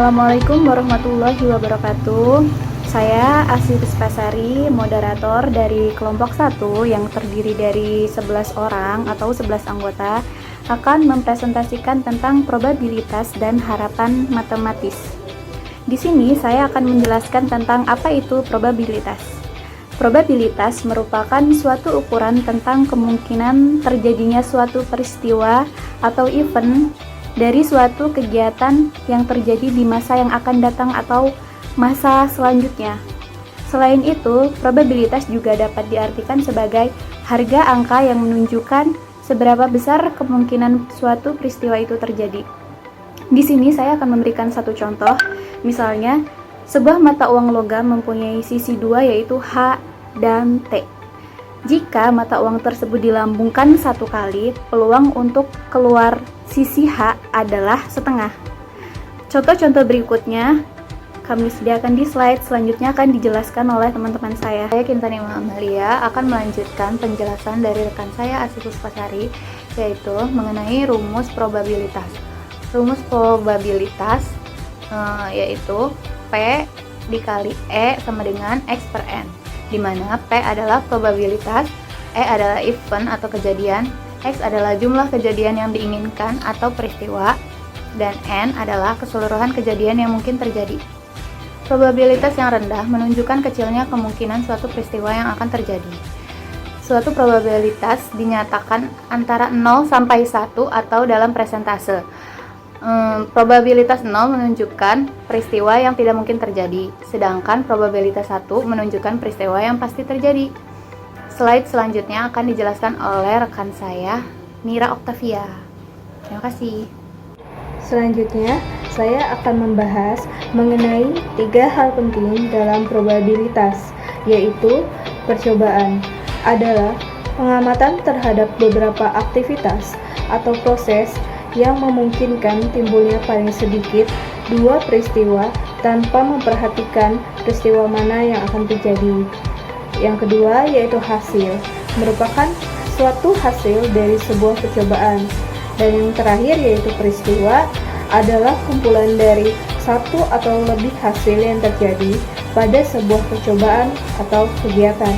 Assalamualaikum warahmatullahi wabarakatuh. Saya Asih Puspasari, moderator dari kelompok 1 yang terdiri dari 11 orang atau 11 anggota, akan mempresentasikan tentang probabilitas dan harapan matematis. Di sini saya akan menjelaskan tentang apa itu probabilitas. Probabilitas merupakan suatu ukuran tentang kemungkinan terjadinya suatu peristiwa atau event dari suatu kegiatan yang terjadi di masa yang akan datang atau masa selanjutnya. Selain itu, probabilitas juga dapat diartikan sebagai harga angka yang menunjukkan seberapa besar kemungkinan suatu peristiwa itu terjadi. Di sini saya akan memberikan satu contoh. Misalnya, sebuah mata uang logam mempunyai sisi dua yaitu H dan T. Jika mata uang tersebut dilambungkan satu kali, peluang untuk keluar sisi H adalah setengah. Contoh-contoh berikutnya kami sediakan di slide, selanjutnya akan dijelaskan oleh teman-teman saya. Saya Kintani Amalia akan melanjutkan penjelasan dari rekan saya Asih Puspasari, yaitu mengenai rumus probabilitas. Rumus probabilitas yaitu P dikali E sama dengan X per N, di mana P adalah probabilitas, E adalah event atau kejadian, X adalah jumlah kejadian yang diinginkan atau peristiwa, dan N adalah keseluruhan kejadian yang mungkin terjadi. Probabilitas yang rendah menunjukkan kecilnya kemungkinan suatu peristiwa yang akan terjadi. Suatu probabilitas dinyatakan antara 0 sampai 1 atau dalam persentase. Probabilitas 0 menunjukkan peristiwa yang tidak mungkin terjadi, sedangkan probabilitas 1 menunjukkan peristiwa yang pasti terjadi. Slide selanjutnya akan dijelaskan oleh rekan saya, Mira Oktavia. Terima kasih. Selanjutnya, saya akan membahas mengenai 3 hal penting dalam probabilitas, yaitu percobaan adalah pengamatan terhadap beberapa aktivitas atau proses yang memungkinkan timbulnya paling sedikit 2 peristiwa tanpa memperhatikan peristiwa mana yang akan terjadi. Yang kedua yaitu hasil, merupakan suatu hasil dari sebuah percobaan. Dan yang terakhir yaitu peristiwa adalah kumpulan dari satu atau lebih hasil yang terjadi pada sebuah percobaan atau kegiatan.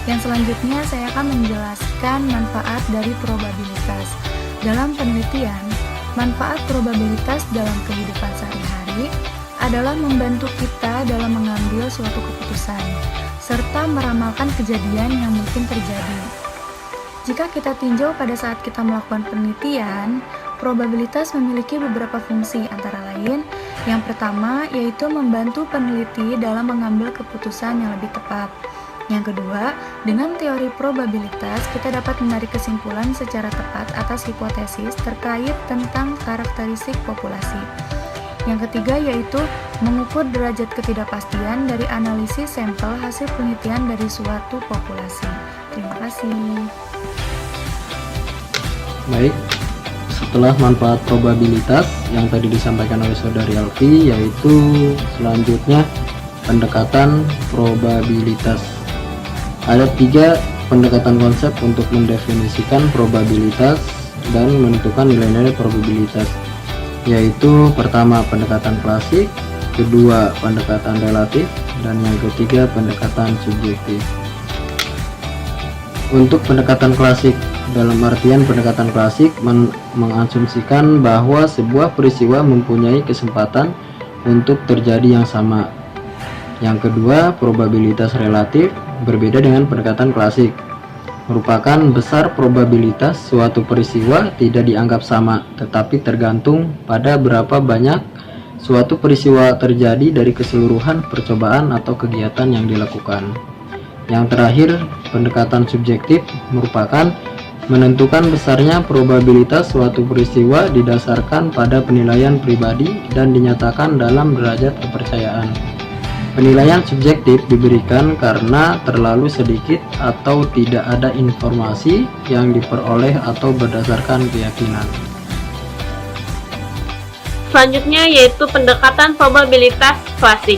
Yang selanjutnya saya akan menjelaskan manfaat dari probabilitas. Dalam penelitian, manfaat probabilitas dalam kehidupan sehari-hari adalah membantu kita dalam mengambil suatu keputusan, serta meramalkan kejadian yang mungkin terjadi. Jika kita tinjau pada saat kita melakukan penelitian, probabilitas memiliki beberapa fungsi, antara lain, yang pertama yaitu membantu peneliti dalam mengambil keputusan yang lebih tepat. Yang kedua, dengan teori probabilitas, kita dapat menarik kesimpulan secara tepat atas hipotesis terkait tentang karakteristik populasi. Yang ketiga yaitu mengukur derajat ketidakpastian dari analisis sampel hasil penelitian dari suatu populasi. Terima kasih. Baik, setelah manfaat probabilitas yang tadi disampaikan oleh Saudari Alfi, yaitu selanjutnya pendekatan probabilitas. Ada 3 pendekatan konsep untuk mendefinisikan probabilitas dan menentukan nilai-nilai probabilitas, yaitu pertama pendekatan klasik, kedua pendekatan relatif, dan yang ketiga pendekatan subjektif. Untuk pendekatan klasik, dalam artian pendekatan klasik mengasumsikan bahwa sebuah peristiwa mempunyai kesempatan untuk terjadi yang sama. Yang kedua, probabilitas relatif berbeda dengan pendekatan klasik, merupakan besar probabilitas suatu peristiwa tidak dianggap sama, tetapi tergantung pada berapa banyak suatu peristiwa terjadi dari keseluruhan percobaan atau kegiatan yang dilakukan. Yang terakhir, pendekatan subjektif merupakan menentukan besarnya probabilitas suatu peristiwa didasarkan pada penilaian pribadi dan dinyatakan dalam derajat kepercayaan. Penilaian subjektif diberikan karena terlalu sedikit atau tidak ada informasi yang diperoleh atau berdasarkan keyakinan. Selanjutnya yaitu pendekatan probabilitas klasik.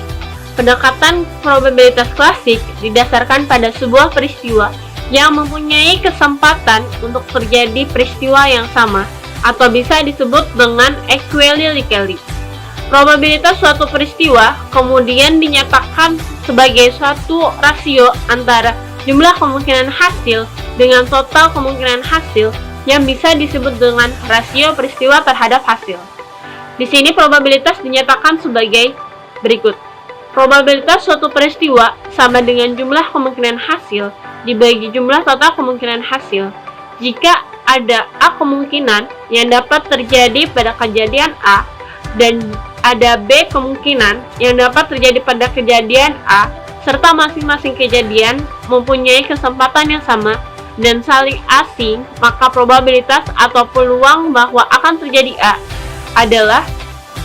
Pendekatan probabilitas klasik didasarkan pada sebuah peristiwa yang mempunyai kesempatan untuk terjadi peristiwa yang sama atau bisa disebut dengan equally likely. Probabilitas suatu peristiwa kemudian dinyatakan sebagai suatu rasio antara jumlah kemungkinan hasil dengan total kemungkinan hasil yang bisa disebut dengan rasio peristiwa terhadap hasil. Di sini probabilitas dinyatakan sebagai berikut. Probabilitas suatu peristiwa sama dengan jumlah kemungkinan hasil dibagi jumlah total kemungkinan hasil. Jika ada A kemungkinan yang dapat terjadi pada kejadian A dan ada B kemungkinan yang dapat terjadi pada kejadian A, serta masing-masing kejadian mempunyai kesempatan yang sama dan saling asing, maka probabilitas atau peluang bahwa akan terjadi A adalah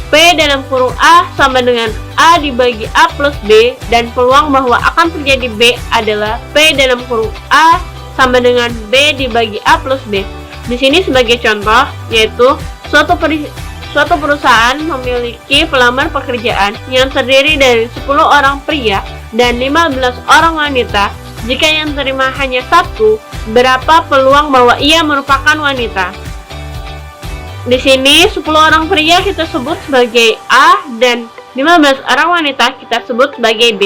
P dalam kurung A sama dengan A dibagi A plus B, dan peluang bahwa akan terjadi B adalah P dalam kurung A sama dengan B dibagi A plus B. Di sini sebagai contoh, yaitu suatu perusahaan memiliki pelamar pekerjaan yang terdiri dari 10 orang pria dan 15 orang wanita. Jika yang terima hanya satu, berapa peluang bahwa ia merupakan wanita? Di sini 10 orang pria kita sebut sebagai A dan 15 orang wanita kita sebut sebagai B,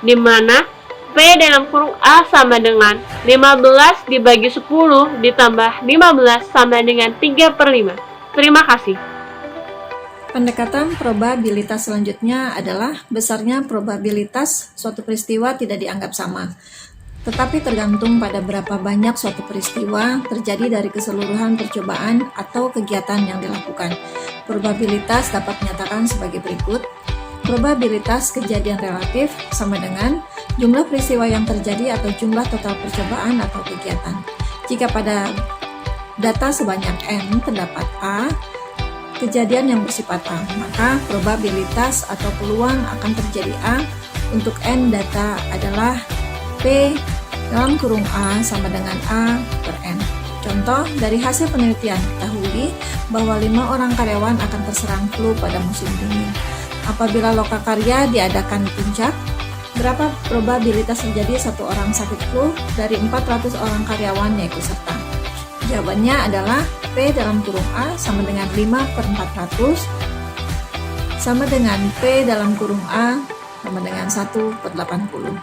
di mana P dalam kurung A sama dengan 15 dibagi 10 ditambah 15 sama dengan 3/5. Terima kasih. Pendekatan probabilitas selanjutnya adalah besarnya probabilitas suatu peristiwa tidak dianggap sama, tetapi tergantung pada berapa banyak suatu peristiwa terjadi dari keseluruhan percobaan atau kegiatan yang dilakukan. Probabilitas dapat dinyatakan sebagai berikut. Probabilitas kejadian relatif sama dengan jumlah peristiwa yang terjadi atau jumlah total percobaan atau kegiatan. Jika pada data sebanyak N terdapat A kejadian yang bersifat A, maka probabilitas atau peluang akan terjadi A untuk N data adalah P dalam kurung A sama dengan A per N. Contoh, dari hasil penelitian ketahui bahwa 5 orang karyawan akan terserang flu pada musim dingin. Apabila lokakarya diadakan di puncak, berapa probabilitas terjadi satu orang sakit flu dari 400 orang karyawan yang ikut serta? Jawabannya adalah P dalam kurung A sama dengan 5/400 sama dengan P dalam kurung A sama dengan 1/80.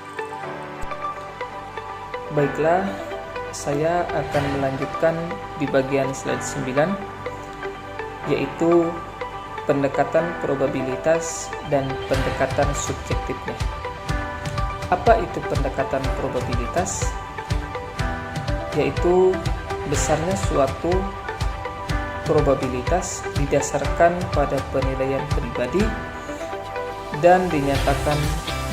Baiklah, saya akan melanjutkan di bagian slide 9, yaitu pendekatan probabilitas dan pendekatan subjektifnya. Apa itu pendekatan probabilitas? Yaitu besarnya suatu probabilitas didasarkan pada penilaian pribadi dan dinyatakan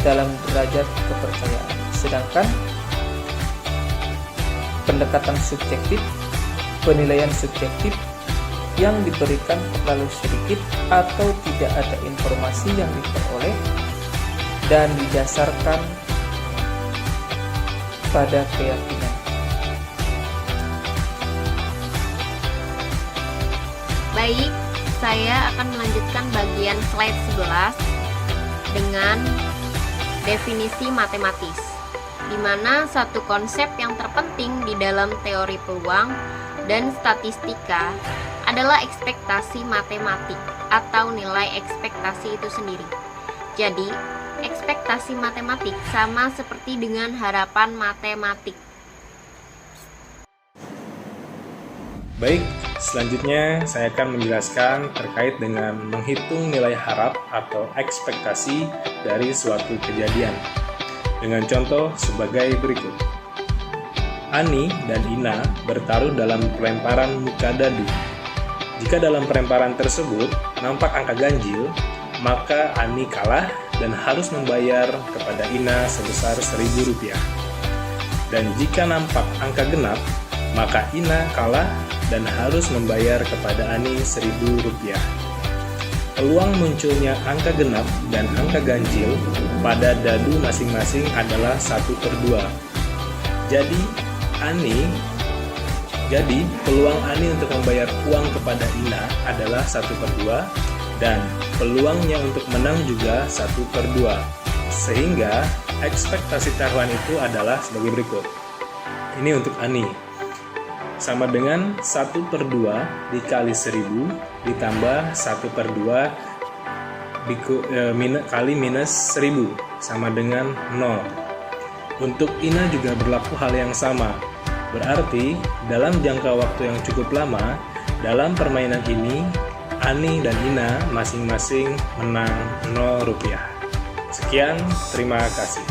dalam derajat kepercayaan. Sedangkan pendekatan subjektif, penilaian subjektif yang diberikan terlalu sedikit atau tidak ada informasi yang diperoleh dan didasarkan pada keyakinan. Baik, saya akan melanjutkan bagian slide 11 dengan definisi matematis, di mana satu konsep yang terpenting di dalam teori peluang dan statistika adalah ekspektasi matematik atau nilai ekspektasi itu sendiri. Jadi, ekspektasi matematik sama seperti dengan harapan matematik. Baik, selanjutnya saya akan menjelaskan terkait dengan menghitung nilai harap atau ekspektasi dari suatu kejadian. Dengan contoh sebagai berikut. Ani dan Ina bertaruh dalam pelemparan muka dadu. Jika dalam pelemparan tersebut nampak angka ganjil, maka Ani kalah dan harus membayar kepada Ina sebesar Rp1.000. Dan jika nampak angka genap, maka Ina kalah dan harus membayar kepada Ani Rp1.000. Peluang munculnya angka genap dan angka ganjil pada dadu masing-masing adalah 1/2. Jadi peluang Ani untuk membayar uang kepada Ina adalah 1/2 dan peluangnya untuk menang juga 1/2. Sehingga ekspektasi taruhan itu adalah sebagai berikut. Ini untuk Ani. sama dengan 1/2 dikali 1000 ditambah 1/2 kali minus 1000 sama dengan 0. Untuk Ina juga berlaku hal yang sama. Berarti dalam jangka waktu yang cukup lama, dalam permainan ini Ani dan Ina masing-masing menang 0 rupiah. Sekian, terima kasih.